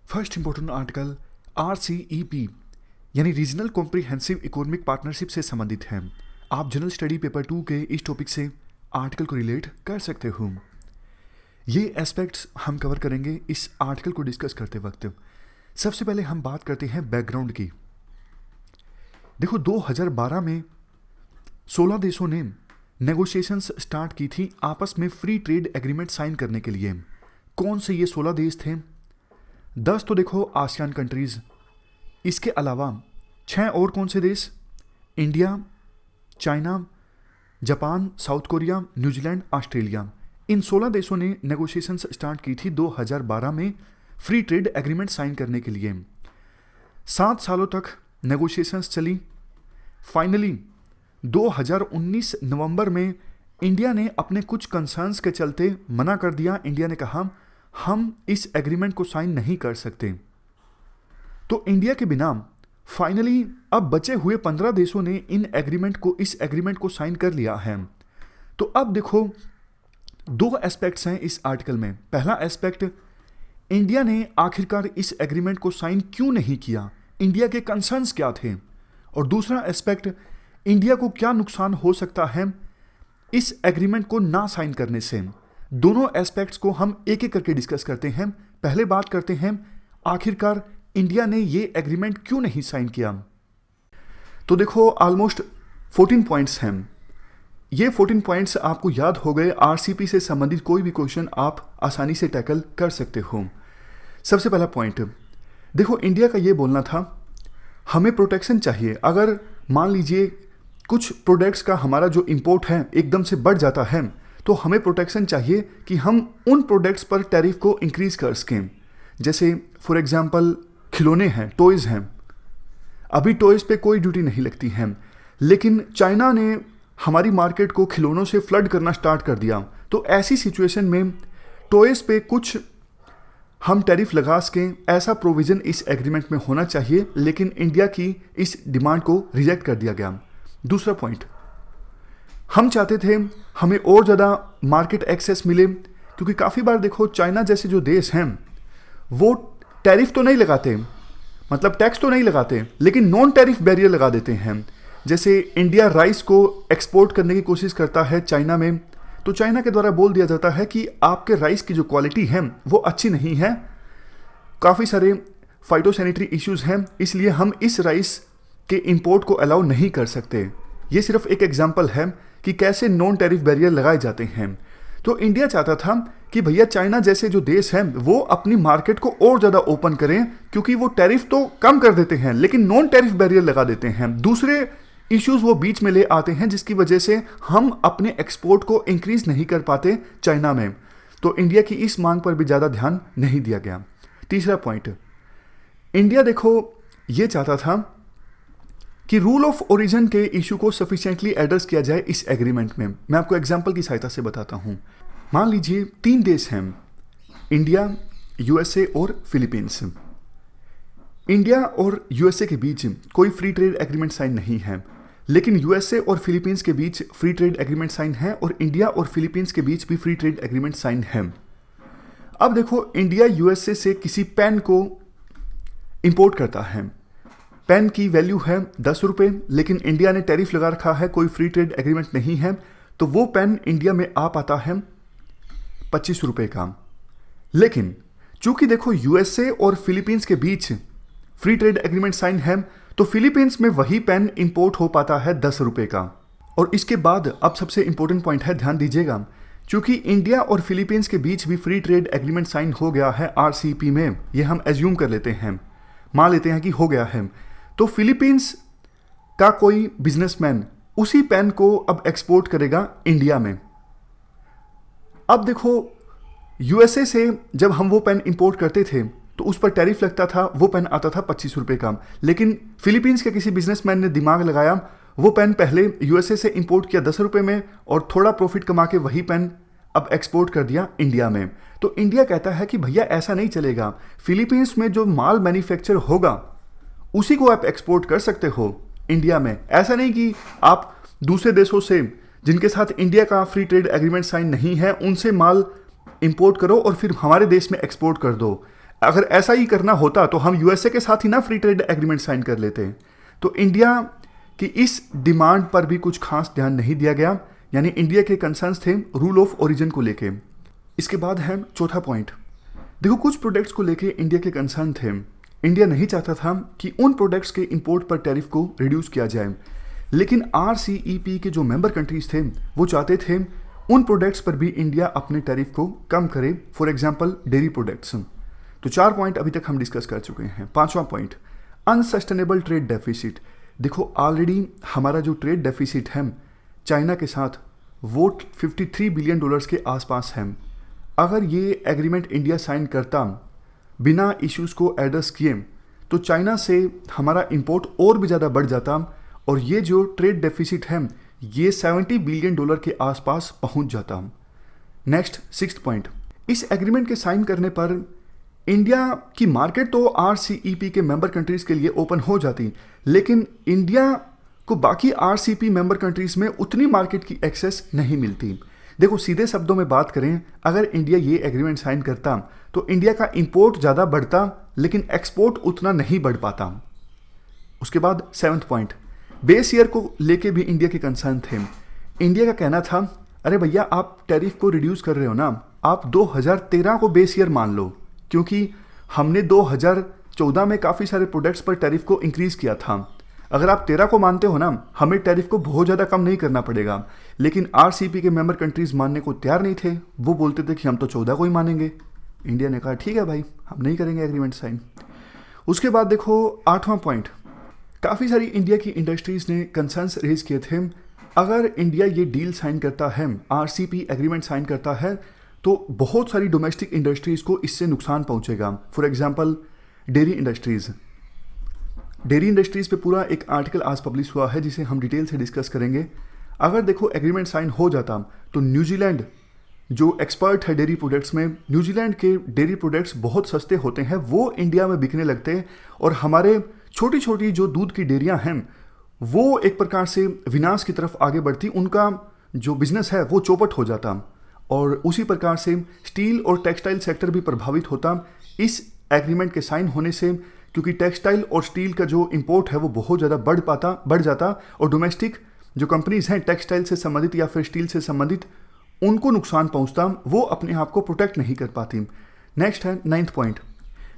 First important article RCEP यानी regional comprehensive economic partnership से संबंधित है। आप जनरल स्टडी पेपर 2 के इस टॉपिक से आर्टिकल को रिलेट कर सकते हो। ये एस्पेक्ट्स हम कवर करेंगे इस आर्टिकल को डिस्कस करते वक्त। सबसे पहले हम बात करते हैं बैकग्राउंड की। देखो 2012 में 16 देशों ने नेगोशिएशंस स्टार्ट की थी आपस में फ्री ट्रेड एग्रीमेंट साइन करने के लिए। कौन से ये 16 देश थे? 10 तो देखो आसियान कंट्रीज, इसके अलावा 6 और कौन से देश? India, China, Japan, South Korea, New Zealand, Australia. इन 16 देशों ने नेगोशिएशंस स्टार्ट की थी 2012 में फ्री ट्रेड एग्रीमेंट साइन करने के लिए। 7 सालों तक नेगोशिएशंस चली। फाइनली 2019 नवंबर में इंडिया ने अपने कुछ कंसर्न्स के चलते मना कर दिया। इंडिया ने कहा हम इस एग्रीमेंट को साइन नहीं कर सकते। तो इंडिया के बिना फाइनली अब बचे हुए 15 देशों ने इस एग्रीमेंट को साइन कर लिया है। तो अब देखो 2 एस्पेक्ट्स हैं इस आर्टिकल में। पहला एस्पेक्ट, इंडिया ने आखिरकार इस एग्रीमेंट को साइन क्यों नहीं किया, इंडिया के कंसर्न्स क्या थे। और दूसरा एस्पेक्ट, इंडिया को क्या नुकसान हो सकता है इस एग्रीमेंट को ना साइन करने से। दोनों एस्पेक्ट्स को हम एक एक करके डिस्कस करते हैं। पहले बात करते हैं आखिरकार इंडिया ने ये एग्रीमेंट क्यों नहीं साइन किया। तो देखो ऑलमोस्ट 14 पॉइंट्स हैं। ये 14 पॉइंट्स आपको याद हो गए। आरसीपी से संबंधित कोई भी क्वेश्चन आप आसानी से टैकल कर सकते हो। सबसे पहला पॉइंट देखो, इंडिया का ये बोलना था हमें प्रोटेक्शन चाहिए। अगर मान लीजिए कुछ प्रोडक्ट्स का हमारा जो इंपोर्ट है एकदम से बढ़ जाता है तो हमें प्रोटेक्शन चाहिए कि हम उन प्रोडक्ट्स पर टैरिफ को इंक्रीज कर सकें। जैसे फॉर एग्जांपल खिलौने हैं, टॉयज़ हैं। अभी टॉयज़ पे कोई ड्यूटी नहीं लगती है, लेकिन चाइना ने हमारी मार्केट को खिलौनों से फ्लड करना स्टार्ट कर दिया। तो ऐसी सिचुएशन में टॉयज़ पे कुछ हम टैरिफ लगा सकें, ऐसा प्रोविज़न इस एग्रीमेंट में होना चाहिए। लेकिन इंडिया की इस डिमांड को रिजेक्ट कर दिया गया। दूसरा पॉइंट, हम चाहते थे हमें और ज़्यादा मार्केट एक्सेस मिले, क्योंकि काफ़ी बार देखो चाइना जैसे जो देश हैं वो टैरिफ तो नहीं लगाते, मतलब टैक्स तो नहीं लगाते, लेकिन नॉन टैरिफ बैरियर लगा देते हैं। जैसे इंडिया राइस को एक्सपोर्ट करने की कोशिश करता है चाइना में, तो चाइना के द्वारा बोल दिया जाता है कि आपके राइस की जो क्वालिटी है वो अच्छी नहीं है, काफ़ी सारे फाइटोसैनिटरी इश्यूज़ हैं, इसलिए हम इस राइस के इंपोर्ट को अलाउ नहीं कर सकते। ये सिर्फ एक एग्जांपल है कि कैसे नॉन टैरिफ बैरियर लगाए जाते हैं। तो इंडिया चाहता था कि भैया चाइना जैसे जो देश हैं वो अपनी मार्केट को और ज़्यादा ओपन करें, क्योंकि वो टैरिफ तो कम कर देते हैं लेकिन नॉन टैरिफ बैरियर लगा देते हैं। दूसरे इश्यूज वो बीच में ले आते हैं, जिसकी वजह से हम अपने एक्सपोर्ट को इंक्रीज नहीं कर पाते चाइना में। तो इंडिया की इस मांग पर भी ज़्यादा ध्यान नहीं दिया गया। तीसरा पॉइंट, इंडिया देखो ये चाहता था कि रूल ऑफ ओरिजिन के इशू को सफिशिएंटली एड्रेस किया जाए इस एग्रीमेंट में। मैं आपको एग्जांपल की सहायता से बताता हूं। मान लीजिए 3 देश हैं, इंडिया, यूएसए और फिलीपींस। इंडिया और यूएसए के बीच कोई फ्री ट्रेड एग्रीमेंट साइन नहीं है, लेकिन यूएसए और फिलीपींस के बीच फ्री ट्रेड एग्रीमेंट साइन है और इंडिया और फिलीपींस के बीच भी फ्री ट्रेड एग्रीमेंट साइन है। अब देखो इंडिया यूएसए से किसी पेन को इंपोर्ट करता है। पेन की वैल्यू है 10 रुपये, लेकिन इंडिया ने टैरिफ लगा रखा है, कोई फ्री ट्रेड एग्रीमेंट नहीं है, तो वो पेन इंडिया में आ पाता है 25 रुपये का। लेकिन चूंकि देखो यूएसए और फिलीपींस के बीच फ्री ट्रेड एग्रीमेंट साइन है, तो फिलीपींस में वही पेन इंपोर्ट हो पाता है 10 रुपये का। और इसके बाद अब सबसे इंपॉर्टेंट पॉइंट है, ध्यान दीजिएगा, चूंकि इंडिया और फिलीपींस के बीच भी फ्री ट्रेड एग्रीमेंट साइन हो गया है आरसीपी में, ये हम एज्यूम कर लेते हैं, मान लेते हैं कि हो गया है, तो फिलीपींस का कोई बिजनेसमैन उसी पेन को अब एक्सपोर्ट करेगा इंडिया में। अब देखो यूएसए से जब हम वो पेन इंपोर्ट करते थे तो उस पर टैरिफ लगता था, वो पेन आता था 25 रुपये का। लेकिन फिलीपींस के किसी बिजनेसमैन ने दिमाग लगाया, वो पेन पहले यूएसए से इंपोर्ट किया 10 रुपये में और थोड़ा प्रॉफिट कमा के वही पेन अब एक्सपोर्ट कर दिया इंडिया में। तो इंडिया कहता है कि भैया ऐसा नहीं चलेगा, फिलीपींस में जो माल मैन्युफैक्चर होगा उसी को आप एक्सपोर्ट कर सकते हो इंडिया में। ऐसा नहीं कि आप दूसरे देशों से जिनके साथ इंडिया का फ्री ट्रेड एग्रीमेंट साइन नहीं है उनसे माल इंपोर्ट करो और फिर हमारे देश में एक्सपोर्ट कर दो। अगर ऐसा ही करना होता तो हम यूएसए के साथ ही ना फ्री ट्रेड एग्रीमेंट साइन कर लेते हैं। तो इंडिया की इस डिमांड पर भी कुछ खास ध्यान नहीं दिया गया, यानी इंडिया के कंसर्न्स थे रूल ऑफ ओरिजिन को लेके। इसके बाद है चौथा पॉइंट। देखो, कुछ प्रोडक्ट्स को लेके इंडिया के कंसर्न थे। इंडिया नहीं चाहता था कि उन प्रोडक्ट्स के इंपोर्ट पर टैरिफ को रिड्यूस किया जाए, लेकिन आरसीईपी के जो मेंबर कंट्रीज थे वो चाहते थे उन प्रोडक्ट्स पर भी इंडिया अपने टैरिफ को कम करे, फॉर एग्जांपल डेयरी प्रोडक्ट्स। तो 4 पॉइंट अभी तक हम डिस्कस कर चुके हैं। 5वां पॉइंट, अनसस्टेनेबल ट्रेड डेफिसिट। देखो, ऑलरेडी हमारा जो ट्रेड डेफिसिट है चाइना के साथ वो $53 बिलियन के आसपास है। अगर ये एग्रीमेंट इंडिया साइन करता बिना इश्यूज़ को एड्रेस किए तो चाइना से हमारा इंपोर्ट और भी ज़्यादा बढ़ जाता और ये जो ट्रेड डेफिसिट है ये $70 बिलियन के आसपास पहुंच जाता। नेक्स्ट 6th पॉइंट, इस एग्रीमेंट के साइन करने पर इंडिया की मार्केट तो आरसीईपी के मेंबर कंट्रीज़ के लिए ओपन हो जाती, लेकिन इंडिया को बाकी आरसीईपी मेंबर कंट्रीज़ में उतनी मार्केट की एक्सेस नहीं मिलती। देखो, सीधे शब्दों में बात करें, अगर इंडिया ये एग्रीमेंट साइन करता तो इंडिया का इंपोर्ट ज़्यादा बढ़ता लेकिन एक्सपोर्ट उतना नहीं बढ़ पाता। उसके बाद 7th पॉइंट, बेस ईयर को लेके भी इंडिया के कंसर्न थे। इंडिया का कहना था, अरे भैया आप टैरिफ को रिड्यूस कर रहे हो ना, आप 2013 को बेस ईयर मान लो, क्योंकि हमने 2014 में काफ़ी सारे प्रोडक्ट्स पर टैरिफ को इंक्रीज़ किया था। अगर आप 13 को मानते हो ना, हमें टैरिफ को बहुत ज़्यादा कम नहीं करना पड़ेगा। लेकिन आरसीईपी के मेंबर कंट्रीज़ मानने को तैयार नहीं थे, वो बोलते थे कि हम तो 14 को ही मानेंगे। इंडिया ने कहा ठीक है भाई, हम नहीं करेंगे एग्रीमेंट साइन। उसके बाद देखो 8वां पॉइंट, काफ़ी सारी इंडिया की इंडस्ट्रीज़ ने कंसर्न्स रेज किए थे, अगर इंडिया ये डील साइन करता है, आरसीईपी एग्रीमेंट साइन करता है, तो बहुत सारी डोमेस्टिक इंडस्ट्रीज़ को इससे नुकसान पहुँचेगा। For example dairy industries. Dairy industries पे पूरा एक आर्टिकल आज पब्लिश हुआ है जिसे हम डिटेल से डिस्कस करेंगे। अगर देखो एग्रीमेंट साइन हो जाता तो न्यूजीलैंड जो एक्सपर्ट है डेयरी प्रोडक्ट्स में, न्यूजीलैंड के डेयरी प्रोडक्ट्स बहुत सस्ते होते हैं, वो इंडिया में बिकने लगते और हमारे छोटी छोटी जो दूध की डेयरियाँ हैं वो एक प्रकार से विनाश की तरफ आगे बढ़ती, उनका जो बिजनेस है वो चौपट हो जाता और उसी प्रकार से स्टील और टेक्सटाइल सेक्टर भी प्रभावित होता इस एग्रीमेंट के साइन होने से, क्योंकि टेक्सटाइल और स्टील का जो इंपोर्ट है वो बहुत ज़्यादा बढ़ जाता और डोमेस्टिक जो कंपनीज हैं टेक्सटाइल से संबंधित या फिर स्टील से संबंधित उनको नुकसान पहुंचता, वो अपने आप को प्रोटेक्ट नहीं कर पाती। नेक्स्ट है 9th पॉइंट।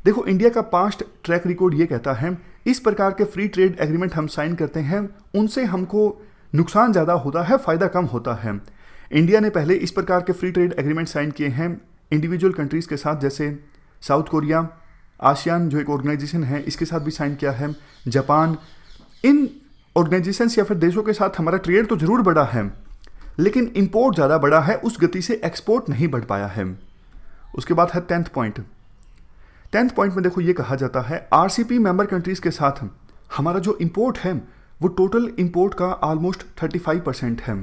देखो, इंडिया का पास्ट ट्रैक रिकॉर्ड ये कहता है इस प्रकार के फ्री ट्रेड एग्रीमेंट हम साइन करते हैं उनसे हमको नुकसान ज़्यादा होता है, फ़ायदा कम होता है। इंडिया ने पहले इस प्रकार के फ्री ट्रेड एग्रीमेंट साइन किए हैं इंडिविजुअल कंट्रीज़ के साथ, जैसे साउथ कोरिया, आसियान जो एक ऑर्गेनाइजेशन है इसके साथ भी साइन किया है, जापान। इन ऑर्गेनाइजेशंस या फिर देशों के साथ हमारा ट्रेड तो जरूर बढ़ा है, लेकिन इंपोर्ट ज़्यादा बढ़ा है, उस गति से एक्सपोर्ट नहीं बढ़ पाया है। उसके बाद है 10th पॉइंट। 10th पॉइंट में देखो ये कहा जाता है आरसीईपी मेंबर कंट्रीज़ के साथ हमारा जो इंपोर्ट है वो टोटल इंपोर्ट का ऑलमोस्ट 35% है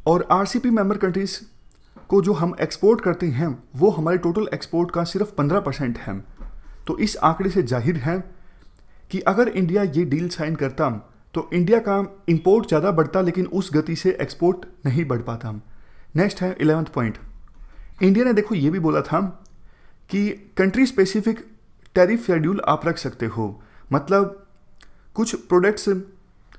और आरसीईपी मेंबर कंट्रीज़ को जो हम एक्सपोर्ट करते हैं वो हमारे टोटल एक्सपोर्ट का सिर्फ 15% है। तो इस आंकड़े से जाहिर है कि अगर इंडिया ये डील साइन करता तो इंडिया का इंपोर्ट ज़्यादा बढ़ता लेकिन उस गति से एक्सपोर्ट नहीं बढ़ पाता। नेक्स्ट है 11th पॉइंट। इंडिया ने देखो ये भी बोला था कि कंट्री स्पेसिफिक टैरिफ शेड्यूल आप रख सकते हो, मतलब कुछ प्रोडक्ट्स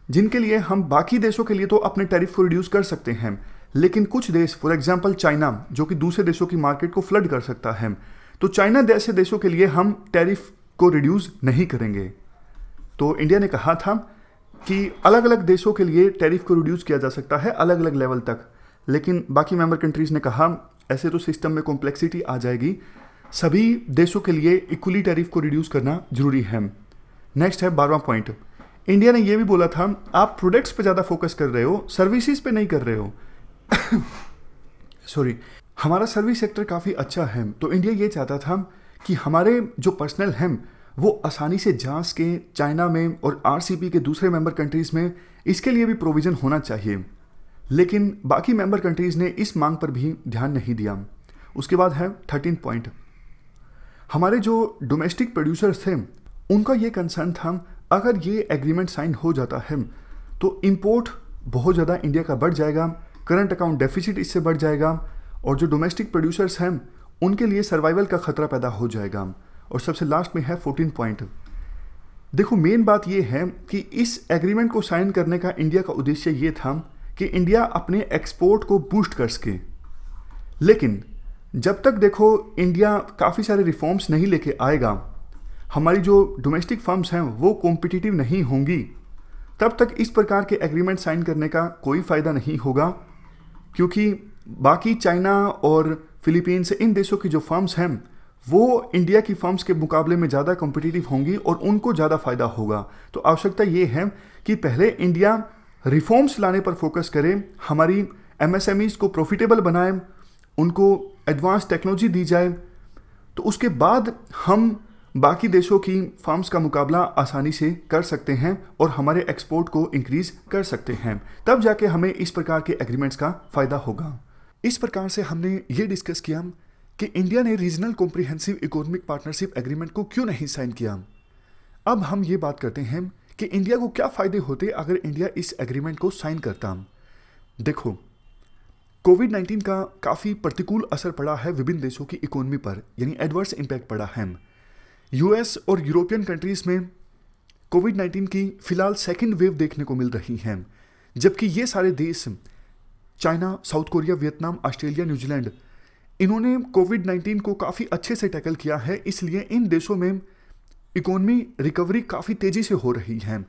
जिनके लिए हम बाकी देशों के लिए तो अपने टैरिफ को रिड्यूस कर सकते हैं, लेकिन कुछ देश फॉर एग्जांपल चाइना जो कि दूसरे देशों की मार्केट को फ्लड कर सकता है, तो चाइना जैसे देशों के लिए हम टैरिफ को रिड्यूस नहीं करेंगे। तो इंडिया ने कहा था कि अलग अलग देशों के लिए टैरिफ को रिड्यूस किया जा सकता है अलग अलग लेवल तक, लेकिन बाकी मेंबर कंट्रीज़ ने कहा ऐसे तो सिस्टम में कॉम्प्लेक्सिटी आ जाएगी, सभी देशों के लिए इक्वली टैरिफ को रिड्यूस करना जरूरी है। नेक्स्ट है 12वां पॉइंट। इंडिया ने यह भी बोला था आप प्रोडक्ट्स पे ज़्यादा फोकस कर रहे हो, सर्विसेज पे नहीं कर रहे हो। सॉरी, हमारा सर्विस सेक्टर काफ़ी अच्छा है, तो इंडिया ये चाहता था कि हमारे जो पर्सनल हैं वो आसानी से जा सके चाइना में और आरसीईपी के दूसरे मेंबर कंट्रीज़ में, इसके लिए भी प्रोविज़न होना चाहिए, लेकिन बाकी मेंबर कंट्रीज़ ने इस मांग पर भी ध्यान नहीं दिया। उसके बाद है 13th पॉइंट। हमारे जो डोमेस्टिक प्रोड्यूसर्स थे उनका ये कंसर्न था अगर ये एग्रीमेंट साइन हो जाता है तो इंपोर्ट बहुत ज़्यादा इंडिया का बढ़ जाएगा, करंट अकाउंट डेफिसिट इससे बढ़ जाएगा और जो डोमेस्टिक प्रोड्यूसर्स हैं उनके लिए सर्वाइवल का खतरा पैदा हो जाएगा। और सबसे लास्ट में है 14 पॉइंट। देखो मेन बात ये है कि इस एग्रीमेंट को साइन करने का इंडिया का उद्देश्य ये था कि इंडिया अपने एक्सपोर्ट को बूस्ट कर सके, लेकिन जब तक देखो इंडिया काफ़ी सारे रिफॉर्म्स नहीं लेके आएगा, हमारी जो डोमेस्टिक फर्म्स हैं वो कॉम्पिटिटिव नहीं होंगी, तब तक इस प्रकार के एग्रीमेंट साइन करने का कोई फ़ायदा नहीं होगा। क्योंकि बाकी चाइना और फिलीपींस, इन देशों की जो फर्म्स हैं वो इंडिया की फर्म्स के मुकाबले में ज़्यादा कॉम्पिटिटिव होंगी और उनको ज़्यादा फ़ायदा होगा। तो आवश्यकता ये है कि पहले इंडिया रिफॉर्म्स लाने पर फोकस करे, हमारी एमएसएमईज को प्रॉफिटेबल बनाए, उनको एडवांस टेक्नोलॉजी दी जाए, तो उसके बाद हम बाकी देशों की फर्म्स का मुकाबला आसानी से कर सकते हैं और हमारे एक्सपोर्ट को इंक्रीज कर सकते हैं। तब जाके हमें इस प्रकार के एग्रीमेंट्स का फ़ायदा होगा। इस प्रकार से हमने ये डिस्कस किया कि इंडिया ने regional comprehensive economic partnership agreement को क्यों नहीं साइन किया। अब हम ये बात करते हैं कि इंडिया को क्या फ़ायदे होते अगर इंडिया इस एग्रीमेंट को साइन करता। देखो, कोविड-19 का काफ़ी प्रतिकूल असर पड़ा है विभिन्न देशों की इकोनॉमी पर, यानी एडवर्स इम्पैक्ट पड़ा है। यूएस और यूरोपियन कंट्रीज़ में कोविड-19 की फ़िलहाल सेकेंड वेव देखने को मिल रही है, जबकि ये सारे देश China, south Korea, Vietnam, Australia, New Zealand, इन्होंने कोविड-19 को काफ़ी अच्छे से टैकल किया है। इसलिए इन देशों में इकोनॉमी रिकवरी काफ़ी तेज़ी से हो रही है।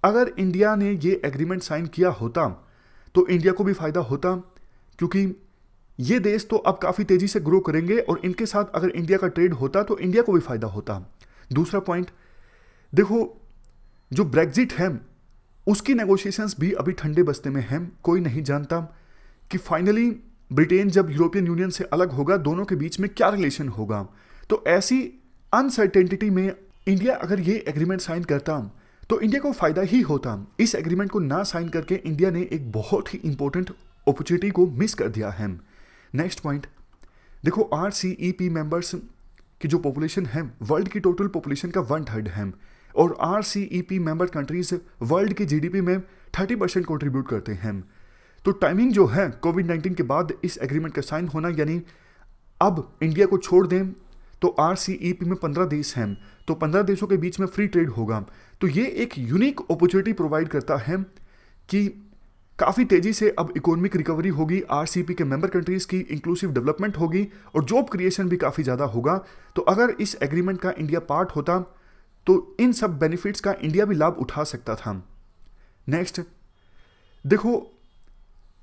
अगर इंडिया ने ये एग्रीमेंट साइन किया होता तो इंडिया को भी फ़ायदा होता, क्योंकि ये देश तो अब काफ़ी तेज़ी से ग्रो करेंगे और इनके साथ अगर इंडिया का ट्रेड होता तो इंडिया को भी फ़ायदा होता। दूसरा पॉइंट, देखो जो ब्रेग्जिट है उसकी नेगोशिएशंस भी अभी ठंडे बस्ते में हैं। कोई नहीं जानता कि फाइनली ब्रिटेन जब यूरोपियन यूनियन से अलग होगा दोनों के बीच में क्या रिलेशन होगा। तो ऐसी अनसर्टेनिटी में इंडिया अगर ये एग्रीमेंट साइन करता तो इंडिया को फ़ायदा ही होता। इस एग्रीमेंट को ना साइन करके इंडिया ने एक बहुत ही इंपॉर्टेंट अपॉर्चुनिटी को मिस कर दिया है। नेक्स्ट पॉइंट, देखो RCEP मेंबर्स की जो पॉपुलेशन है वर्ल्ड की टोटल पॉपुलेशन का 1/3 है और RCEP मेंबर कंट्रीज वर्ल्ड की GDP में 30% कंट्रीब्यूट करते हैं। तो टाइमिंग जो है कोविड-19 के बाद इस एग्रीमेंट का साइन होना, यानी अब इंडिया को छोड़ दें तो RCEP में 15 देश हैं, तो 15 देशों के बीच में फ्री ट्रेड होगा। तो ये एक यूनिक अपॉर्चुनिटी प्रोवाइड करता है कि काफ़ी तेज़ी से अब इकोनॉमिक रिकवरी होगी, RCEP के मेंबर कंट्रीज़ की इंक्लूसिव डेवलपमेंट होगी और जॉब क्रिएशन भी काफ़ी ज़्यादा होगा। तो अगर इस एग्रीमेंट का इंडिया पार्ट होता तो इन सब बेनिफिट्स का इंडिया भी लाभ उठा सकता था। नेक्स्ट, देखो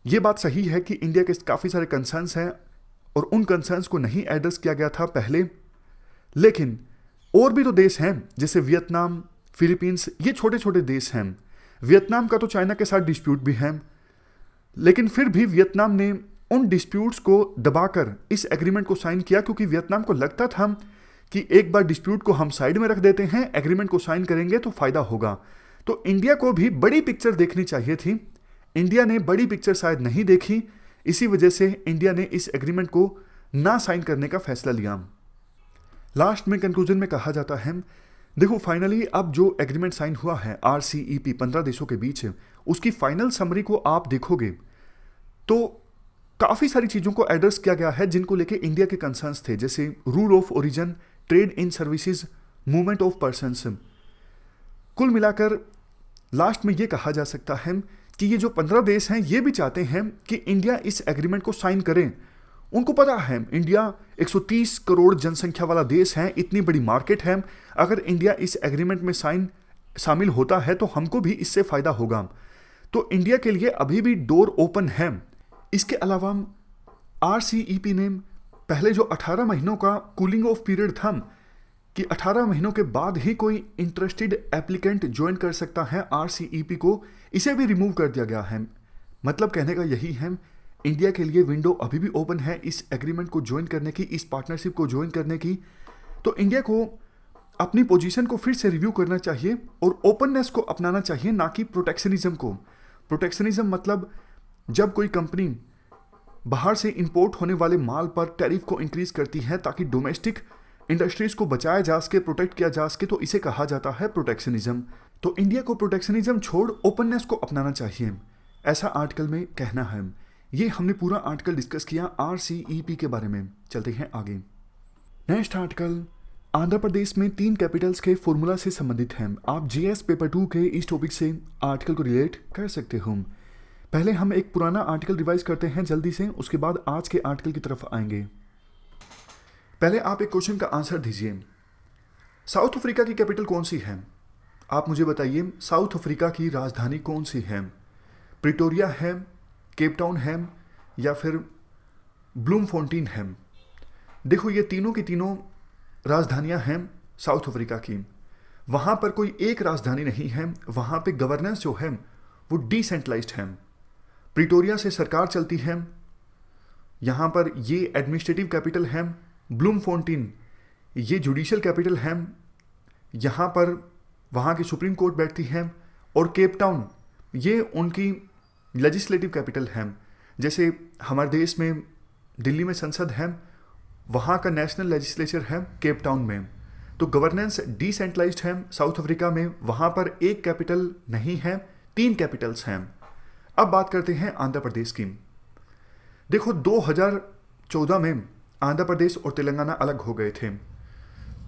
ये बात सही है कि इंडिया के काफ़ी सारे कंसर्न्स हैं और उन कंसर्न्स को नहीं एड्रेस किया गया था पहले, लेकिन और भी तो देश हैं जैसे वियतनाम, फिलीपींस, ये छोटे छोटे देश हैं। वियतनाम का तो चाइना के साथ डिस्प्यूट भी है, लेकिन फिर भी वियतनाम ने उन डिस्प्यूट्स को दबाकर इस एग्रीमेंट को साइन किया, क्योंकि वियतनाम को लगता था कि एक बार डिस्प्यूट को हम साइड में रख देते हैं, एग्रीमेंट को साइन करेंगे तो फ़ायदा होगा। तो इंडिया को भी बड़ी पिक्चर देखनी चाहिए थी। इंडिया ने बड़ी पिक्चर शायद नहीं देखी, इसी वजह से इंडिया ने इस एग्रीमेंट को ना साइन करने का फैसला लिया। लास्ट में कंक्लूजन में कहा जाता है, देखो फाइनली अब जो एग्रीमेंट साइन हुआ है RCEP 15 देशों के बीच, उसकी फाइनल समरी को आप देखोगे तो काफ़ी सारी चीज़ों को एड्रेस किया गया है जिनको लेके इंडिया के कंसर्न्स थे, जैसे rule of origin, trade in services, movement of persons. कुल मिलाकर लास्ट में ये कहा जा सकता है कि ये जो 15 देश हैं ये भी चाहते हैं कि इंडिया इस एग्रीमेंट को साइन करें। उनको पता है इंडिया 130 करोड़ जनसंख्या वाला देश है, इतनी बड़ी मार्केट है, अगर इंडिया इस एग्रीमेंट में शामिल होता है तो हमको भी इससे फ़ायदा होगा। तो इंडिया के लिए अभी भी डोर ओपन है। इसके अलावा RCEP ने पहले जो 18 महीनों का कूलिंग ऑफ पीरियड था कि 18 महीनों के बाद ही कोई इंटरेस्टेड एप्लीकेंट ज्वाइन कर सकता है RCEP को, इसे भी रिमूव कर दिया गया है। मतलब कहने का यही है, इंडिया के लिए विंडो अभी भी ओपन है इस एग्रीमेंट को ज्वाइन करने की, इस पार्टनरशिप को ज्वाइन करने की। तो इंडिया को अपनी पोजीशन को फिर से रिव्यू करना चाहिए और ओपननेस को अपनाना चाहिए, ना कि प्रोटेक्शनिज्म को। प्रोटेक्शनिज्म मतलब जब कोई कंपनी बाहर से इंपोर्ट होने वाले माल पर टैरिफ को इंक्रीज करती है ताकि डोमेस्टिक इंडस्ट्रीज को बचाया जा सके, प्रोटेक्ट किया जा सके, तो इसे कहा जाता है प्रोटेक्शनिज्म। तो इंडिया को प्रोटेक्शनिज्म छोड़ ओपननेस को अपनाना चाहिए, ऐसा आर्टिकल में कहना है। ये हमने पूरा आर्टिकल डिस्कस किया RCEP के बारे में। चलते हैं आगे। नेक्स्ट आर्टिकल आंध्र प्रदेश में 3 कैपिटल्स के फॉर्मूला से संबंधित है। आप जीएस पेपर 2 के इस टॉपिक से आर्टिकल को रिलेट कर सकते हो। पहले हम एक पुराना आर्टिकल रिवाइज करते हैं जल्दी से, उसके बाद आज के आर्टिकल की तरफ आएंगे। पहले आप एक क्वेश्चन का आंसर दीजिए। साउथ अफ्रीका की कैपिटल कौन सी है? आप मुझे बताइए, साउथ अफ्रीका की राजधानी कौन सी है? प्रिटोरिया है, केप टाउन है, या फिर ब्लूमफोंटेन है? देखो, ये तीनों की तीनों राजधानियां हैं साउथ अफ्रीका की। वहां पर कोई एक राजधानी नहीं है, वहां पे गवर्नेंस जो है वो डिसेंट्रलाइज्ड है। प्रिटोरिया से सरकार चलती है, यहां पर ये एडमिनिस्ट्रेटिव कैपिटल है। ब्लूमफोंटेन ये जुडिशियल कैपिटल है, यहां पर वहां की सुप्रीम कोर्ट बैठती है। और केप टाउन ये उनकी लेजिस्लेटिव कैपिटल है। जैसे हमारे देश में दिल्ली में संसद है, वहाँ का नेशनल लेजिस्लेचर है केप टाउन में। तो गवर्नेंस डिसेंट्रलाइज्ड है साउथ अफ्रीका में, वहाँ पर एक कैपिटल नहीं है, 3 कैपिटल्स हैं। अब बात करते हैं आंध्र प्रदेश की। देखो, 2014 में आंध्र प्रदेश और तेलंगाना अलग हो गए थे।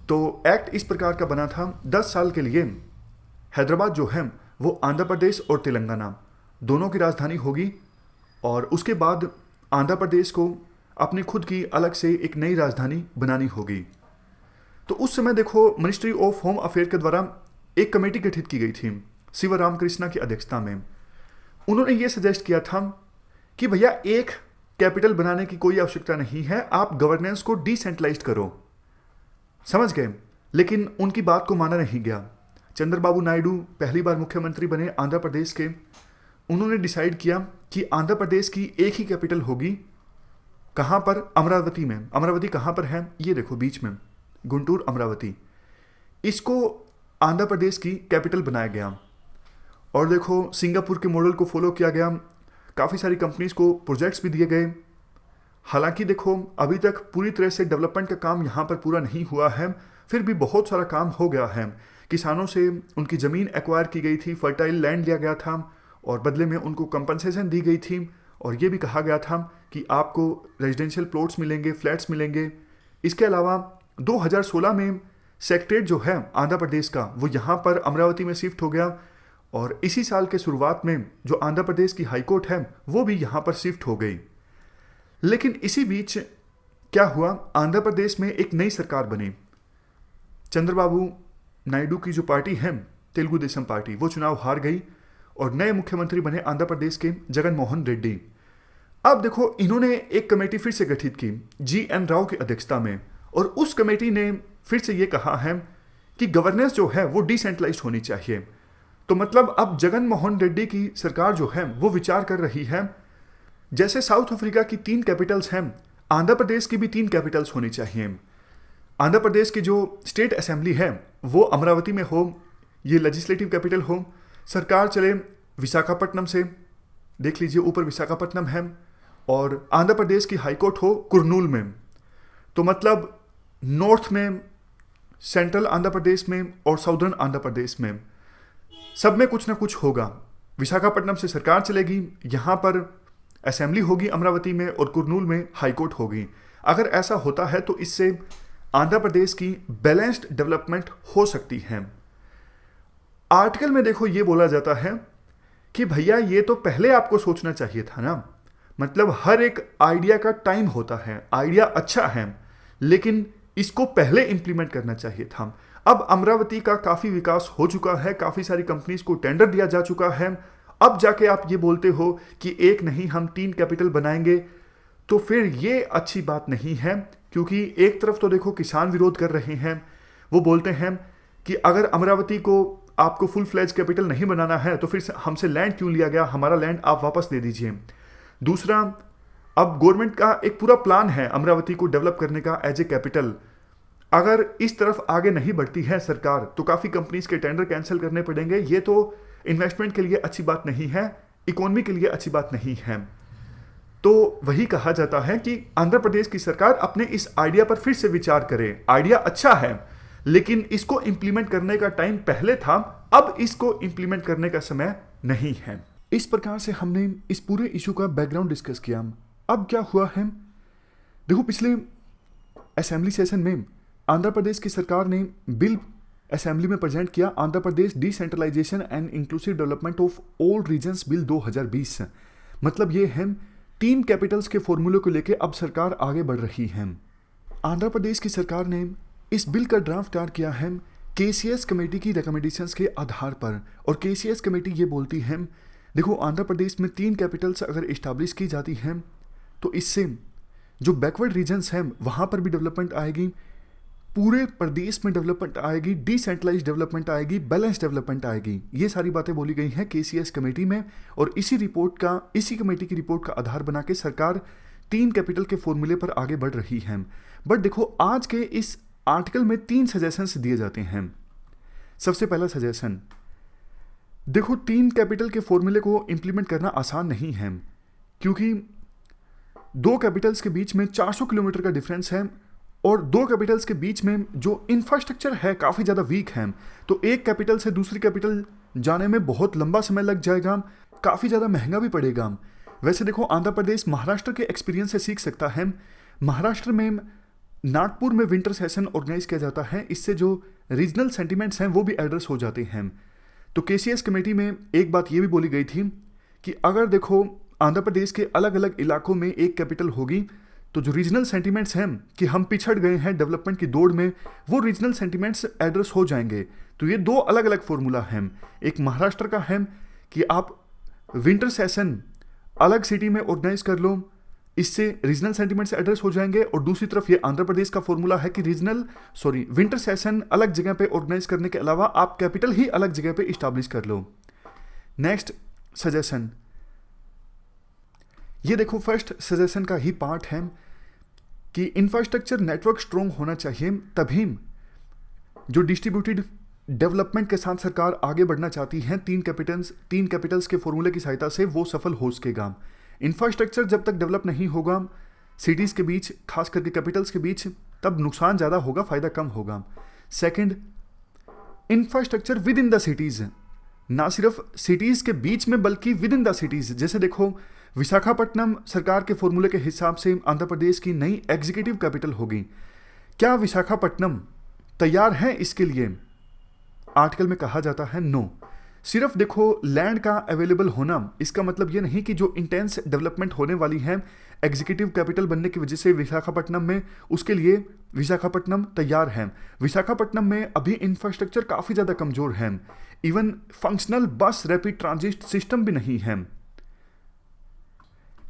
तो एक्ट इस प्रकार का बना था, 10 साल के लिए हैदराबाद जो है वो आंध्र प्रदेश और तेलंगाना दोनों की राजधानी होगी, और उसके बाद आंध्र प्रदेश को अपनी खुद की अलग से एक नई राजधानी बनानी होगी। तो उस समय देखो, मिनिस्ट्री ऑफ होम अफेयर के द्वारा एक कमेटी गठित की गई थी शिवरामकृष्णा की अध्यक्षता में। उन्होंने ये सजेस्ट किया था कि भैया एक कैपिटल बनाने की कोई आवश्यकता नहीं है, आप गवर्नेंस को डिसेंट्रलाइज्ड करो। समझ गए? लेकिन उनकी बात को माना नहीं गया। चंद्रबाबू नायडू पहली बार मुख्यमंत्री बने आंध्र प्रदेश के। उन्होंने डिसाइड किया कि आंध्र प्रदेश की एक ही कैपिटल होगी। कहाँ पर? अमरावती में। अमरावती कहाँ पर है? ये देखो बीच में, गुंटूर अमरावती। इसको आंध्र प्रदेश की कैपिटल बनाया गया। और देखो, सिंगापुर के मॉडल को फॉलो किया गया। काफ़ी सारी कंपनीज को प्रोजेक्ट्स भी दिए गए। हालांकि देखो, अभी तक पूरी तरह से डेवलपमेंट का काम यहाँ पर पूरा नहीं हुआ है, फिर भी बहुत सारा काम हो गया है। किसानों से उनकी ज़मीन एक्वायर की गई थी, फर्टाइल लैंड लिया गया था, और बदले में उनको कंपनसेशन दी गई थी। और ये भी कहा गया था कि आपको रेजिडेंशियल प्लॉट्स मिलेंगे, फ्लैट्स मिलेंगे। इसके अलावा 2016 में सेक्रेटरीट जो है आंध्र प्रदेश का, वो यहाँ पर अमरावती में शिफ्ट हो गया। और इसी साल के शुरुआत में जो आंध्र प्रदेश की हाईकोर्ट है वो भी यहाँ पर शिफ्ट हो गई। लेकिन इसी बीच क्या हुआ, आंध्र प्रदेश में एक नई सरकार बनी। चंद्रबाबू नायडू की जो पार्टी है, तेलुगु देशम पार्टी, वो चुनाव हार गई और नए मुख्यमंत्री बने आंध्र प्रदेश के जगन मोहन रेड्डी। अब देखो, इन्होंने एक कमेटी फिर से गठित की GN राव की अध्यक्षता में, और उस कमेटी ने फिर से ये कहा है कि गवर्नेंस जो है वो डिसेंट्रलाइज्ड होनी चाहिए। तो मतलब अब जगन मोहन रेड्डी की सरकार जो है वो विचार कर रही है, जैसे साउथ अफ्रीका की 3 कैपिटल्स हैं, आंध्र प्रदेश की भी 3 कैपिटल्स होनी चाहिए। आंध्र प्रदेश की जो स्टेट असेंबली है वो अमरावती में हो, ये लेजिस्लेटिव कैपिटल हो, सरकार चले विशाखापट्टनम से, देख लीजिए ऊपर विशाखापट्टनम है, और आंध्र प्रदेश की हाईकोर्ट हो कुर्नूल में। तो मतलब नॉर्थ में, सेंट्रल आंध्र प्रदेश में और साउदर्न आंध्र प्रदेश में, सब में कुछ ना कुछ होगा। विशाखापट्टनम से सरकार चलेगी, यहाँ पर असेंबली होगी अमरावती में, और कुर्नूल में हाईकोर्ट होगी। अगर ऐसा होता है तो इससे आंध्र प्रदेश की बैलेंस्ड डेवलपमेंट हो सकती है। आर्टिकल में देखो ये बोला जाता है कि भैया ये तो पहले आपको सोचना चाहिए था ना। मतलब हर एक आइडिया का टाइम होता है। आइडिया अच्छा है लेकिन इसको पहले इंप्लीमेंट करना चाहिए था। अब अमरावती का काफ़ी विकास हो चुका है, काफ़ी सारी कंपनीज को टेंडर दिया जा चुका है। अब जाके आप ये बोलते हो कि एक नहीं हम 3 कैपिटल बनाएंगे, तो फिर ये अच्छी बात नहीं है। क्योंकि एक तरफ तो देखो किसान विरोध कर रहे हैं, वो बोलते हैं कि अगर अमरावती को आपको फुल फ्लेज कैपिटल नहीं बनाना है तो फिर हमसे लैंड क्यों लिया गया, हमारा लैंड आप वापस दे दीजिए। दूसरा, अब गवर्नमेंट का एक पूरा प्लान है अमरावती को डेवलप करने का एज ए कैपिटल। अगर इस तरफ आगे नहीं बढ़ती है सरकार तो काफ़ी कंपनीज के टेंडर कैंसिल करने पड़ेंगे। ये तो इन्वेस्टमेंट के लिए अच्छी बात नहीं है, इकोनॉमी के लिए अच्छी बात नहीं है। तो वही कहा जाता है कि आंध्र प्रदेश की सरकार अपने इस आइडिया पर फिर से विचार करे। आइडिया अच्छा है लेकिन इसको इंप्लीमेंट करने का टाइम पहले था, अब इसको इंप्लीमेंट करने का समय नहीं है। इस प्रकार से हमने इस पूरे इशू का बैकग्राउंड डिस्कस किया। अब क्या हुआ है, देखो पिछले असेंबली सेशन में आंध्र प्रदेश की सरकार ने बिल असेंबली में प्रेजेंट किया, Andhra Pradesh decentralisation and inclusive development of all regions bill 2020। मतलब ये है 3 कैपिटल्स के फॉर्मूले को लेकर अब सरकार आगे बढ़ रही है। आंध्र प्रदेश की सरकार ने इस बिल का ड्राफ्ट तैयार किया है केसीएस कमेटी की रिकमेंडेशंस के आधार पर, और केसीएस कमेटी ये बोलती है देखो आंध्र प्रदेश में 3 कैपिटल्स अगर इस्टेब्लिश की जाती हैं तो इससे जो बैकवर्ड रीजन्स हैं वहाँ पर भी डेवलपमेंट आएगी, पूरे प्रदेश में डेवलपमेंट आएगी, डिसेंट्रलाइज डेवलपमेंट आएगी, बैलेंस डेवलपमेंट आएगी। ये सारी बातें बोली गई हैं केसीएस कमेटी में, और इसी कमेटी की रिपोर्ट का आधार बना के सरकार 3 कैपिटल के फॉर्मूले पर आगे बढ़ रही है। बट देखो आज के इस आर्टिकल में 3 सजेशंस दिए जाते हैं। सबसे पहला सजेशन, देखो 3 कैपिटल के फॉर्मूले को इंप्लीमेंट करना आसान नहीं है, क्योंकि 2 कैपिटल्स के बीच में 400 किलोमीटर का डिफरेंस है, और 2 कैपिटल्स के बीच में जो इंफ्रास्ट्रक्चर है काफ़ी ज़्यादा वीक है, तो एक कैपिटल से दूसरी कैपिटल जाने में बहुत लंबा समय लग जाएगा, काफ़ी ज़्यादा महंगा भी पड़ेगा। वैसे देखो आंध्र प्रदेश महाराष्ट्र के एक्सपीरियंस से सीख सकता है। महाराष्ट्र में नागपुर में विंटर सेशन ऑर्गेनाइज किया जाता है, इससे जो रीजनल सेंटिमेंट्स हैं वो भी एड्रेस हो जाते हैं। तो केसीएस कमेटी में एक बात ये भी बोली गई थी कि अगर देखो आंध्र प्रदेश के अलग अलग इलाकों में एक कैपिटल होगी तो जो रीजनल सेंटिमेंट्स हैं कि हम पिछड़ गए हैं डेवलपमेंट की दौड़ में, वो रीजनल सेंटिमेंट्स एड्रेस हो जाएंगे। तो ये 2 अलग अलग फॉर्मूला हैं। एक महाराष्ट्र का है कि आप विंटर सेशन अलग सिटी में ऑर्गेनाइज कर लो, इससे रीजनल सेंटिमेंट्स एड्रेस हो जाएंगे, और दूसरी तरफ ये आंध्र प्रदेश का फॉर्मूला है कि विंटर सेशन अलग जगह पे ऑर्गेनाइज करने के अलावा आप कैपिटल ही अलग जगह पे इस्टेब्लिश कर लो। नेक्स्ट सजेशन, ये देखो फर्स्ट सजेशन का ही पार्ट है कि इंफ्रास्ट्रक्चर नेटवर्क स्ट्रॉन्ग होना चाहिए, तभी जो डिस्ट्रीब्यूटेड डेवलपमेंट के साथ सरकार आगे बढ़ना चाहती है 3 कैपिटल्स के फॉर्मूले की सहायता से वो सफल हो सकेगा। इंफ्रास्ट्रक्चर जब तक डेवलप नहीं होगा सिटीज़ के बीच, खास करके कैपिटल्स के बीच, तब नुकसान ज़्यादा होगा, फ़ायदा कम होगा। Second, infrastructure with in the cities, ना सिर्फ सिटीज़ के बीच में बल्कि विद इन द सिटीज़। जैसे देखो विशाखापट्टनम सरकार के फॉर्मूले के हिसाब से आंध्र प्रदेश की नई एग्जीक्यूटिव कैपिटल होगी। क्या विशाखापट्टनम तैयार है इसके लिए? आर्टिकल में कहा जाता है नो। सिर्फ देखो लैंड का अवेलेबल होना इसका मतलब ये नहीं कि जो इंटेंस डेवलपमेंट होने वाली है एग्जीक्यूटिव कैपिटल बनने की वजह से विशाखापट्टनम में, उसके लिए विशाखापट्टनम तैयार है। विशाखापट्टनम में अभी इंफ्रास्ट्रक्चर काफ़ी ज़्यादा कमज़ोर है, इवन फंक्शनल बस रैपिड ट्रांजिट सिस्टम भी नहीं है।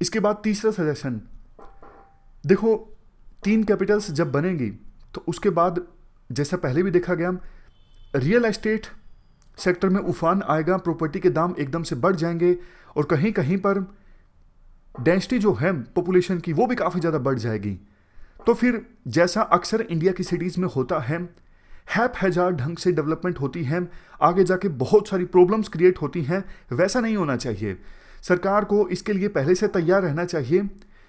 इसके बाद तीसरा सजेशन, देखो 3 कैपिटल्स जब बनेंगी तो उसके बाद जैसा पहले भी देखा गया रियल एस्टेट सेक्टर में उफान आएगा, प्रॉपर्टी के दाम एकदम से बढ़ जाएंगे, और कहीं कहीं पर डेंसिटी जो है पॉपुलेशन की वो भी काफ़ी ज़्यादा बढ़ जाएगी। तो फिर जैसा अक्सर इंडिया की सिटीज़ में होता है, हैप-हैज़ार्ड ढंग से डेवलपमेंट होती है, आगे जाके बहुत सारी प्रॉब्लम्स क्रिएट होती हैं, वैसा नहीं होना चाहिए। सरकार को इसके लिए पहले से तैयार रहना चाहिए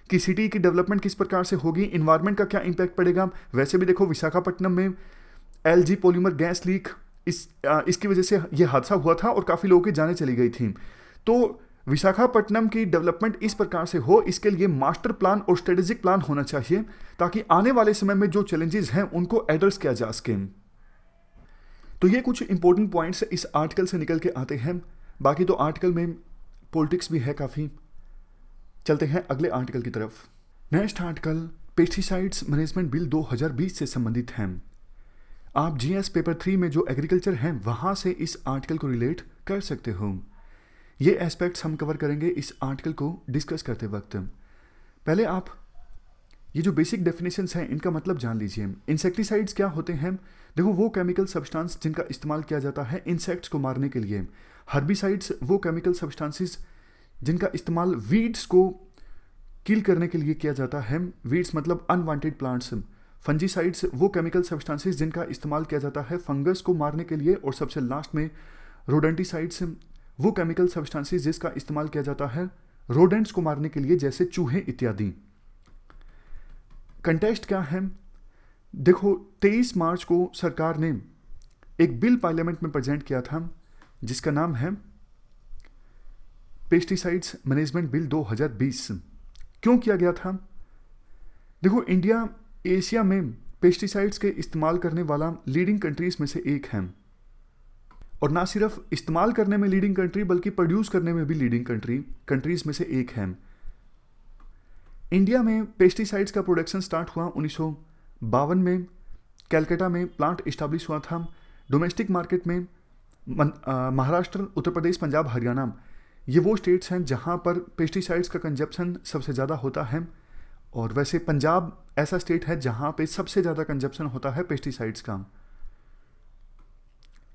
कि सिटी की डेवलपमेंट किस प्रकार से होगी, इन्वायरमेंट का क्या इम्पैक्ट पड़ेगा। वैसे भी देखो विशाखापट्टनम में एलजी पॉलीमर गैस लीक इसकी वजह से ये हादसा हुआ था और काफ़ी लोगों की जानें चली गई थी। तो विशाखापट्टनम की डेवलपमेंट इस प्रकार से हो, इसके लिए मास्टर प्लान और स्ट्रेटेजिक प्लान होना चाहिए ताकि आने वाले समय में जो चैलेंजेस हैं उनको एड्रेस किया जा सके। तो ये कुछ इंपॉर्टेंट पॉइंट्स इस आर्टिकल से निकल के आते हैं। बाकी तो आर्टिकल में पॉलिटिक्स भी है काफ़ी। चलते हैं अगले आर्टिकल की तरफ। Next article pesticides management bill 2020 से संबंधित है। आप जीएस पेपर 3 में जो एग्रीकल्चर हैं वहाँ से इस आर्टिकल को रिलेट कर सकते हो। ये एस्पेक्ट्स हम कवर करेंगे इस आर्टिकल को डिस्कस करते वक्त। पहले आप ये जो बेसिक डेफिनेशंस हैं इनका मतलब जान लीजिए। इंसेक्टिसाइड्स क्या होते हैं? देखो वो केमिकल सब्सटेंस जिनका इस्तेमाल किया जाता है इंसेक्ट्स को मारने के लिए। हर्बिसाइड्स वो केमिकल सब्सटेंसेस जिनका इस्तेमाल वीड्स को किल करने के लिए किया जाता है। वीड्स मतलब अनवांटेड प्लांट्स। फंजीसाइड्स वो केमिकल सब्सटेंसेस जिनका इस्तेमाल किया जाता है फंगस को मारने के लिए। और सबसे लास्ट में रोडेंटिसाइड्स वो केमिकल सब्सटेंसेस जिसका इस्तेमाल किया जाता है रोडेंट्स को मारने के लिए, जैसे चूहे इत्यादि। कंटेक्स्ट क्या है? देखो 23 मार्च को सरकार ने एक बिल पार्लियामेंट में प्रेजेंट किया था जिसका नाम है पेस्टिसाइड्स मैनेजमेंट बिल 2020। क्यों किया गया था? देखो इंडिया एशिया में पेस्टिसाइड्स के इस्तेमाल करने वाला लीडिंग कंट्रीज में से एक है, और ना सिर्फ इस्तेमाल करने में लीडिंग कंट्री बल्कि प्रोड्यूस करने में भी लीडिंग कंट्रीज में से एक है। इंडिया में पेस्टिसाइड्स का प्रोडक्शन स्टार्ट हुआ 1952 में। कैलकाटा में प्लांट इस्टेब्लिश हुआ था। डोमेस्टिक मार्केट में महाराष्ट्र, उत्तर प्रदेश, पंजाब, हरियाणा ये वो स्टेट्स हैं जहां पर पेस्टिसाइड्स का कंजप्शन सबसे ज़्यादा होता है। और वैसे पंजाब ऐसा स्टेट है जहां पे सबसे ज़्यादा कंजप्शन होता है पेस्टिसाइड्स का।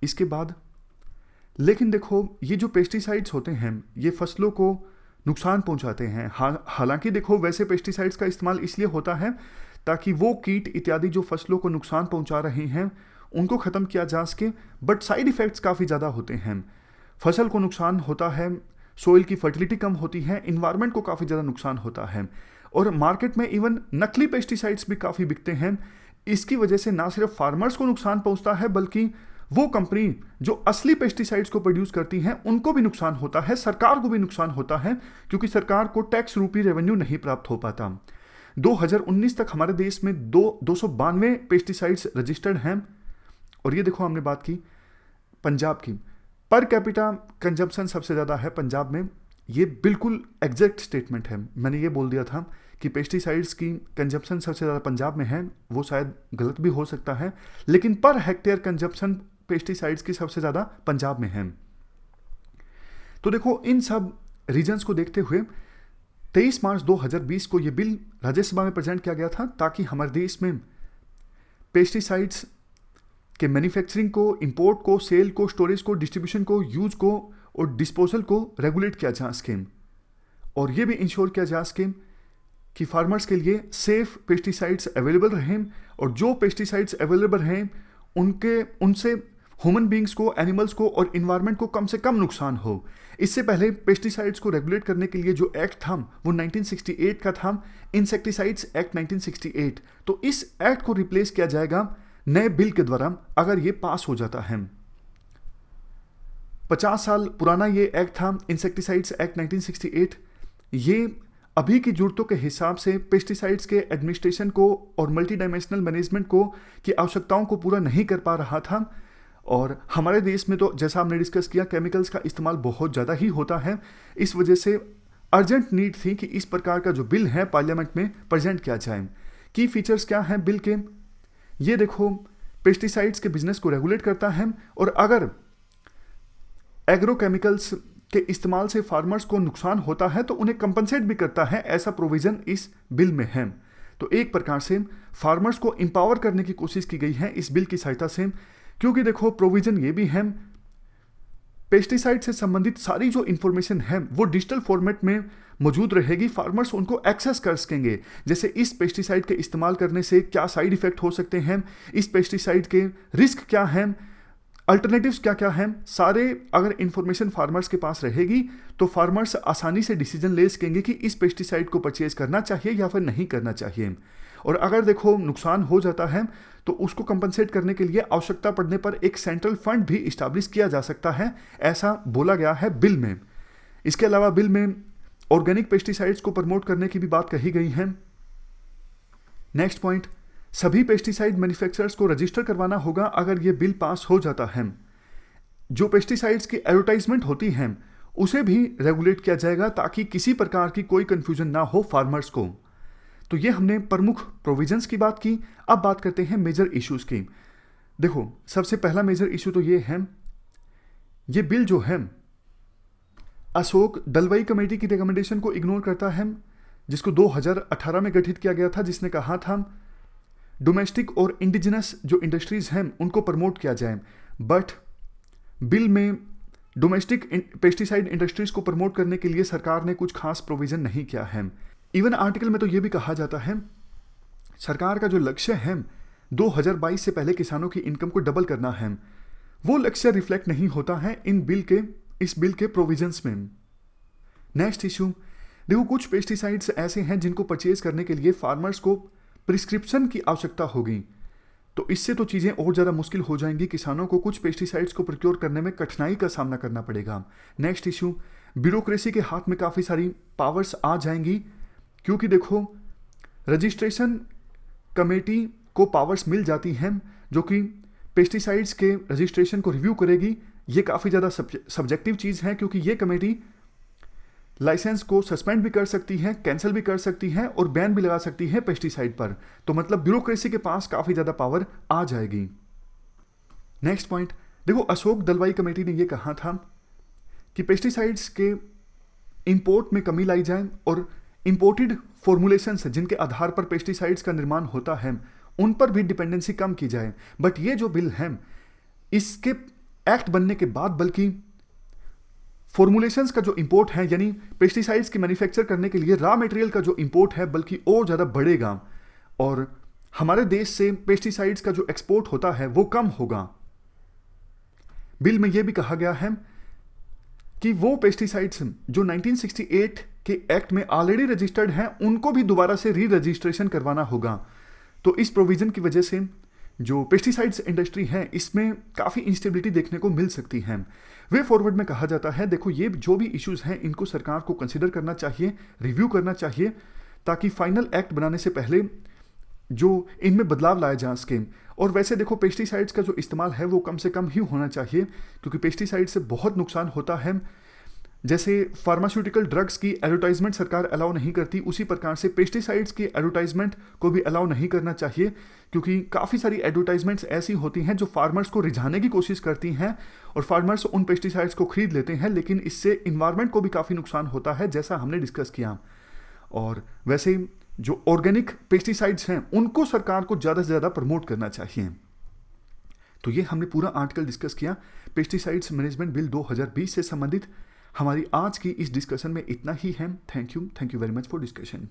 इसके बाद लेकिन देखो, ये जो पेस्टिसाइड्स होते हैं ये फसलों को नुकसान पहुंचाते हैं। हालांकि देखो, वैसे पेस्टिसाइड्स का इस्तेमाल इसलिए होता है ताकि वो कीट इत्यादि जो फसलों को नुकसान पहुंचा रहे हैं उनको ख़त्म किया जा सके, बट साइड इफ़ेक्ट्स काफ़ी ज़्यादा होते हैं। फसल को नुकसान होता है, सोइल की फर्टिलिटी कम होती है, इन्वायरमेंट को काफ़ी ज़्यादा नुकसान होता है, और मार्केट में इवन नकली पेस्टिसाइड्स भी काफ़ी बिकते हैं। इसकी वजह से ना सिर्फ फार्मर्स को नुकसान पहुंचता है बल्कि वो कंपनी जो असली पेस्टिसाइड्स को प्रोड्यूस करती हैं उनको भी नुकसान होता है, सरकार को भी नुकसान होता है, क्योंकि सरकार को टैक्स रूपी रेवेन्यू नहीं प्राप्त हो पाता। 2019 तक हमारे देश में 292 पेस्टिसाइड्स रजिस्टर्ड हैं। और ये देखो, हमने बात की पंजाब की, पर कैपिटा कंजम्पशन सबसे ज़्यादा है पंजाब में। ये बिल्कुल एग्जैक्ट स्टेटमेंट है। मैंने ये बोल दिया था कि पेस्टिसाइड्स की कंजम्पशन सबसे ज़्यादा पंजाब में है, वो शायद गलत भी हो सकता है, लेकिन पर हेक्टेयर कंजम्पशन पेस्टिसाइड्स की सबसे ज़्यादा पंजाब में है। तो देखो, इन सब रीजन्स को देखते हुए 23 मार्च 2020 को ये बिल राज्यसभा में प्रेजेंट किया गया था ताकि हमारे देश में पेस्टिसाइड्स के मैन्युफैक्चरिंग को, इंपोर्ट को, सेल को, स्टोरेज को, डिस्ट्रीब्यूशन को, यूज को और डिस्पोजल को रेगुलेट किया जा सके, और ये भी इंश्योर किया जा सके कि फार्मर्स के लिए सेफ पेस्टिसाइड्स अवेलेबल रहें, और जो पेस्टिसाइड्स अवेलेबल हैं उनसे ह्यूमन बींग्स को, एनिमल्स को और इन्वायरमेंट को कम से कम नुकसान हो। इससे पहले पेस्टिसाइड्स को रेगुलेट करने के लिए जो एक्ट था वो 1968 का था, इंसेक्टिसाइड्स एक्ट 1968। तो इस एक्ट को रिप्लेस किया जाएगा नए बिल के द्वारा अगर ये पास हो जाता है। 50 साल पुराना ये एक्ट था, इंसेक्टिसाइड्स एक्ट 1968। ये अभी की जरूरतों के हिसाब से पेस्टिसाइड्स के एडमिनिस्ट्रेशन को और मल्टी डायमेंशनल मैनेजमेंट को की आवश्यकताओं को पूरा नहीं कर पा रहा था। और हमारे देश में तो जैसा हमने डिस्कस किया, केमिकल्स का इस्तेमाल बहुत ज़्यादा ही होता है। इस वजह से अर्जेंट नीड थी कि इस प्रकार का जो बिल है पार्लियामेंट में प्रेजेंट किया जाए। की फीचर्स क्या हैं बिल के? ये देखो, पेस्टिसाइड्स के बिजनेस को रेगुलेट करता है, और अगर एग्रोकेमिकल्स के इस्तेमाल से फार्मर्स को नुकसान होता है तो उन्हें कंपनसेट भी करता है। ऐसा प्रोविजन इस बिल में है। तो एक प्रकार से फार्मर्स को एम्पावर करने की कोशिश की गई है इस बिल की सहायता से, क्योंकि देखो, प्रोविजन ये भी है, पेस्टिसाइड से संबंधित सारी जो इंफॉर्मेशन है वो डिजिटल फॉर्मेट में मौजूद रहेगी। फार्मर्स उनको एक्सेस कर सकेंगे, जैसे इस पेस्टिसाइड के इस्तेमाल करने से क्या साइड इफेक्ट हो सकते हैं, इस पेस्टिसाइड के रिस्क क्या हैं, अल्टरनेटिव्स क्या क्या हैं, सारे अगर इंफॉर्मेशन फार्मर्स के पास रहेगी तो फार्मर्स आसानी से डिसीजन ले सकेंगे कि इस पेस्टिसाइड को परचेज करना चाहिए या फिर नहीं करना चाहिए। और अगर देखो नुकसान हो जाता है तो उसको कंपनसेट करने के लिए आवश्यकता पड़ने पर एक सेंट्रल फंड भी इस्टेब्लिश किया जा सकता है, ऐसा बोला गया है बिल में। इसके अलावा बिल में ऑर्गेनिक पेस्टिसाइड्स को प्रमोट करने की भी बात कही गई है। नेक्स्ट पॉइंट, सभी पेस्टिसाइड मैन्युफैक्चरर्स को रजिस्टर करवाना होगा अगर ये बिल पास हो जाता है। जो पेस्टिसाइड्स की एडवर्टाइजमेंट होती है उसे भी रेगुलेट किया जाएगा ताकि किसी प्रकार की कोई कंफ्यूजन ना हो फार्मर्स को। तो ये हमने प्रमुख प्रोविजंस की बात की। अब बात करते हैं मेजर इश्यूज की। देखो, सबसे पहला मेजर इशू तो ये है, ये बिल जो है अशोक डलवई कमेटी की रिकमेंडेशन को इग्नोर करता है, जिसको 2018 में गठित किया गया था, जिसने कहा था डोमेस्टिक और इंडिजिनस जो इंडस्ट्रीज हैं उनको प्रमोट किया जाए। बट बिल में डोमेस्टिक पेस्टिसाइड इंडस्ट्रीज को प्रमोट करने के लिए सरकार ने कुछ खास प्रोविजन नहीं किया है। इवन आर्टिकल में तो ये भी कहा जाता है सरकार का जो लक्ष्य है 2022 से पहले किसानों की इनकम को डबल करना है, वो लक्ष्य रिफ्लेक्ट नहीं होता है इस बिल के प्रोविजंस में। नेक्स्ट इशू, देखो, कुछ पेस्टिसाइड्स ऐसे हैं जिनको परचेज करने के लिए फार्मर्स को प्रिस्क्रिप्शन की आवश्यकता होगी, तो इससे तो चीज़ें और ज़्यादा मुश्किल हो जाएंगी। किसानों को कुछ पेस्टिसाइड्स को प्रोक्योर करने में कठिनाई का सामना करना पड़ेगा। नेक्स्ट इशू, ब्यूरोक्रेसी के हाथ में काफ़ी सारी पावर्स आ जाएंगी, क्योंकि देखो, रजिस्ट्रेशन कमेटी को पावर्स मिल जाती हैं जो कि पेस्टिसाइड्स के रजिस्ट्रेशन को रिव्यू करेगी। ये काफ़ी ज़्यादा सब्जेक्टिव चीज़ है क्योंकि ये कमेटी लाइसेंस को सस्पेंड भी कर सकती है, कैंसिल भी कर सकती है और बैन भी लगा सकती है पेस्टिसाइड पर। तो मतलब ब्यूरोक्रेसी के पास काफ़ी ज़्यादा पावर आ जाएगी। नेक्स्ट पॉइंट देखो, अशोक दलवाई कमेटी ने यह कहा था कि पेस्टिसाइड्स के इंपोर्ट में कमी लाई जाए और इंपोर्टेड फॉर्मुलेशंस जिनके आधार पर पेस्टिसाइड्स का निर्माण होता है उन पर भी डिपेंडेंसी कम की जाए। बट ये जो बिल है इसके एक्ट बनने के बाद बल्कि फॉर्मुलेशंस का जो इंपोर्ट है यानी पेस्टिसाइड्स की मैन्युफैक्चर करने के लिए रॉ मटेरियल का जो इंपोर्ट है बल्कि और ज़्यादा बढ़ेगा और हमारे देश से पेस्टिसाइड्स का जो एक्सपोर्ट होता है वो कम होगा। बिल में यह भी कहा गया है कि वो पेस्टिसाइड्स जो 1968 के एक्ट में ऑलरेडी रजिस्टर्ड हैं उनको भी दोबारा से री रजिस्ट्रेशन करवाना होगा। तो इस प्रोविजन की वजह से जो पेस्टिसाइड्स इंडस्ट्री है इसमें काफ़ी इंस्टेबिलिटी देखने को मिल सकती है। वे फॉरवर्ड में कहा जाता है देखो ये जो भी इश्यूज हैं इनको सरकार को कंसिडर करना चाहिए, रिव्यू करना चाहिए ताकि फाइनल एक्ट बनाने से पहले जो इनमें बदलाव लाया जा सके। और वैसे देखो पेस्टिसाइड्स का जो इस्तेमाल है वो कम से कम ही होना चाहिए क्योंकि पेस्टिसाइड से बहुत नुकसान होता है। जैसे फार्मास्यूटिकल ड्रग्स की एडवर्टाइजमेंट सरकार अलाउ नहीं करती, उसी प्रकार से पेस्टिसाइड्स की एडवर्टाइजमेंट को भी अलाउ नहीं करना चाहिए क्योंकि काफ़ी सारी एडवर्टाइजमेंट्स ऐसी होती हैं जो फार्मर्स को रिझाने की कोशिश करती हैं और फार्मर्स उन पेस्टिसाइड्स को खरीद लेते हैं, लेकिन इससे इन्वायरमेंट को भी काफ़ी नुकसान होता है जैसा हमने डिस्कस किया। और वैसे जो ऑर्गेनिक पेस्टिसाइड्स हैं उनको सरकार को ज़्यादा से ज़्यादा प्रमोट करना चाहिए। तो ये हमने पूरा आर्टिकल डिस्कस किया पेस्टिसाइड्स मैनेजमेंट बिल 2020 से संबंधित। हमारी आज की इस डिस्कशन में इतना ही है। Thank you very much for discussion.